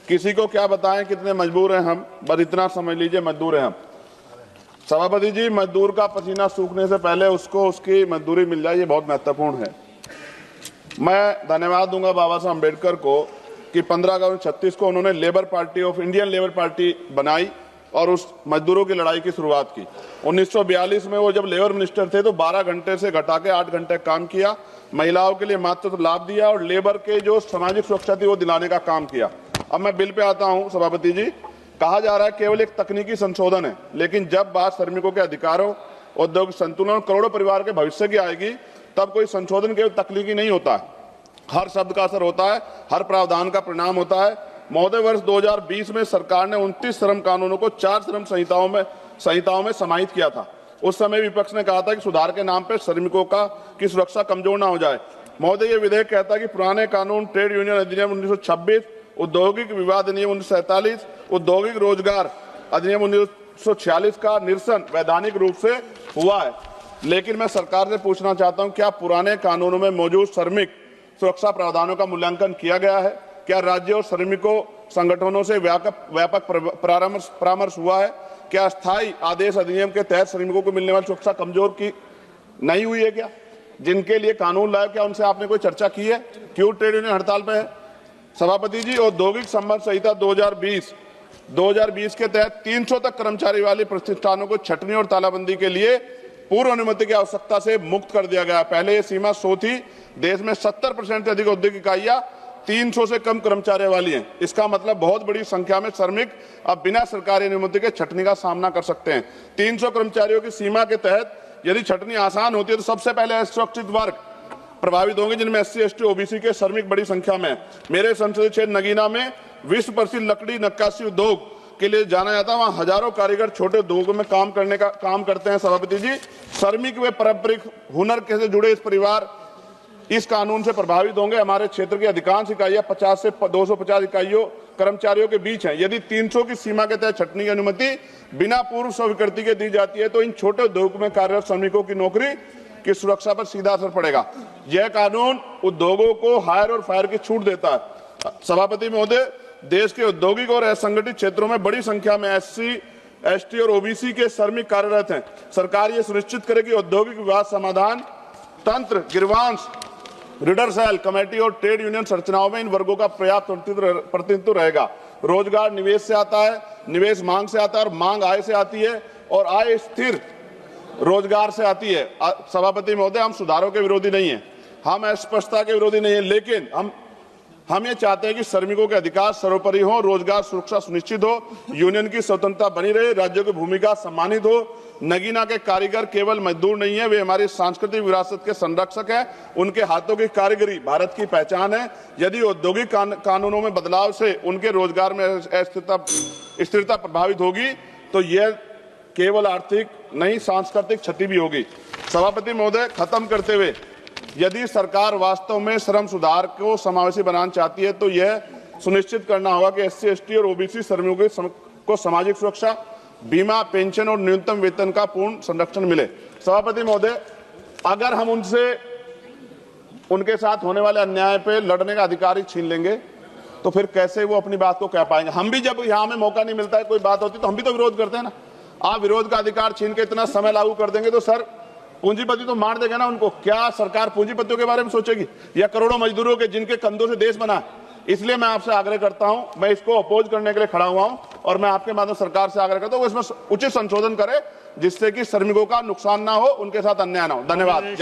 किसी को क्या बताएं कितने मजबूर हैं हम, बस इतना समझ लीजिए मजदूर हैं हम। सभापति जी, मजदूर का पसीना सूखने से पहले उसको उसकी मजदूरी मिल जाए, ये बहुत महत्वपूर्ण है। मैं धन्यवाद दूंगा बाबा साहब अम्बेडकर को कि 15 अगस्त 1936 को उन्होंने labour party of Indian labour party बनाई और उस मजदूरों की लड़ाई की शुरुआत की। 1942 में वो जब लेबर मिनिस्टर थे तो 12 घंटे से घटा के 8 घंटे काम किया, महिलाओं के लिए मातृत्व लाभ दिया और लेबर के जो सामाजिक सुरक्षा थी वो दिलाने का काम किया। अब मैं बिल पे आता हूं। सभापति जी, कहा जा रहा है केवल एक तकनीकी संशोधन है, लेकिन जब बात श्रमिकों के अधिकारों, औद्योगिक संतुलन, करोड़ों परिवार के भविष्य की आएगी, तब कोई संशोधन केवल तकनीकी नहीं होता है, हर शब्द का असर होता है, हर प्रावधान का परिणाम होता है। महोदय, वर्ष 2020 में सरकार ने 29 श्रम कानूनों को 4 श्रम संहिताओं में समाहित किया था। उस समय विपक्ष ने कहा था कि सुधार के नाम पर श्रमिकों की सुरक्षा कमजोर ना हो जाए। महोदय, ये विधेयक कहता है कि पुराने कानून, ट्रेड यूनियन अधिनियम 1926, औद्योगिक विवाद अधिनियम 1947, औद्योगिक रोजगार अधिनियम 1946 का निरसन वैधानिक रूप से हुआ है। लेकिन मैं सरकार से पूछना चाहता हूं, क्या पुराने कानूनों में मौजूद श्रमिक सुरक्षा प्रावधानों का मूल्यांकन किया गया है? क्या राज्य और श्रमिकों संगठनों से व्यापक परामर्श हुआ है? क्या स्थायी आदेश अधिनियम के तहत श्रमिकों को मिलने वाली सुरक्षा कमजोर की नहीं हुई है? क्या जिनके लिए कानून लाया, क्या उनसे आपने कोई चर्चा की है? क्यों ट्रेड यूनियन हड़ताल पे है? सभापति जी, औद्योगिक संबंध संहिता 2020 के तहत 300 तक कर्मचारी वाले प्रतिष्ठानों को छटनी और तालाबंदी के लिए पूर्व अनुमति की आवश्यकता से मुक्त कर दिया गया। पहले ये सीमा 100 थी। देश में 70% से अधिक औद्योगिक इकाइयां 300 से कम कर्मचारियों वाली हैं। इसका मतलब बहुत बड़ी संख्या में श्रमिक अब बिना सरकारी अनुमति के छटनी का सामना कर सकते हैं। 300 कर्मचारियों की सीमा के तहत यदि छटनी आसान होती है तो सबसे पहले असुरक्षित वर्ग प्रभावित होंगे, जिनमें SC, ST, OBC के श्रमिक बड़ी संख्या में। मेरे संसदीय क्षेत्र नगीना में विश्व प्रसिद्ध लकड़ी नक्काशी उद्योग के लिए जाना जाता है। वहां हजारों कारीगर छोटे उद्योगों में काम करते हैं। सभापति जी, श्रमिक व पारंपरिक हुनर से जुड़े इस परिवार इस कानून से प्रभावित होंगे। हमारे क्षेत्र की अधिकांश इकाइयां 50 से 250 इकाइयों कर्मचारियों के बीच हैं। यदि 300 की सीमा के तहत छटनी की अनुमति बिना पूर्व स्वीकृति के दी जाती है तो इन छोटे उद्योगों में कार्यरत श्रमिकों की नौकरी की सुरक्षा पर सीधा असर पड़ेगा। यह कानून उद्योगों को हायर और फायर की छूट देता है। सभापति महोदय, देश के औद्योगिक और असंगठित क्षेत्रों में बड़ी संख्या में SC, ST और OBC के श्रमिक कार्यरत हैं। सरकार ये सुनिश्चित करे कि औद्योगिक विवाद समाधान तंत्र, गिरवांश, रिडरसेल कमेटी और ट्रेड यूनियन संरचनाओं में इन वर्गों का पर्याप्त प्रतिनिधित्व रहेगा। रोजगार निवेश से आता है, निवेश मांग से आता है और मांग आय से आती है और आय स्थिर रोजगार से आती है। सभापति महोदय, हम सुधारों के विरोधी नहीं हैं, हम अस्पष्टता के विरोधी नहीं है, लेकिन हम ये चाहते हैं कि श्रमिकों के अधिकार सर्वोपरि हो, रोजगार सुरक्षा सुनिश्चित हो, यूनियन की स्वतंत्रता बनी रहे, राज्यों की भूमिका सम्मानित हो। नगीना के कारीगर केवल मजदूर नहीं है, वे हमारी सांस्कृतिक विरासत के संरक्षक हैं। उनके हाथों की कारीगरी भारत की पहचान है। यदि औद्योगिक कानूनों में बदलाव से उनके रोजगार में स्थिरता प्रभावित होगी तो यह केवल आर्थिक नहीं, सांस्कृतिक क्षति भी होगी। सभापति महोदय, खत्म करते हुए, यदि सरकार वास्तव में श्रम सुधार को समावेशी बनाना चाहती है तो यह सुनिश्चित करना होगा कि SC, ST और OBC श्रमिकों को सामाजिक सुरक्षा, बीमा, पेंशन और न्यूनतम वेतन का पूर्ण संरक्षण मिले। सभापति महोदय, अगर हम उनके साथ होने वाले अन्याय पे लड़ने का अधिकार ही छीन लेंगे तो फिर कैसे वो अपनी बात को कह पाएंगे? हम भी जब यहाँ में मौका नहीं मिलता है, कोई बात होती तो हम भी तो विरोध करते हैं ना। आप विरोध का अधिकार छीन के इतना समय लागू कर देंगे तो सर पूंजीपति तो मार देगा ना उनको। क्या सरकार पूंजीपतियों के बारे में सोचेगी या करोड़ों मजदूरों के जिनके कंधों से देश बना है? इसलिए मैं आपसे आग्रह करता हूं, मैं इसको अपोज करने के लिए खड़ा हुआ हूं और मैं आपके माध्यम सरकार से आग्रह करता हूं इसमें उचित संशोधन करे जिससे कि श्रमिकों का नुकसान ना हो, उनके साथ अन्याय ना हो। धन्यवाद।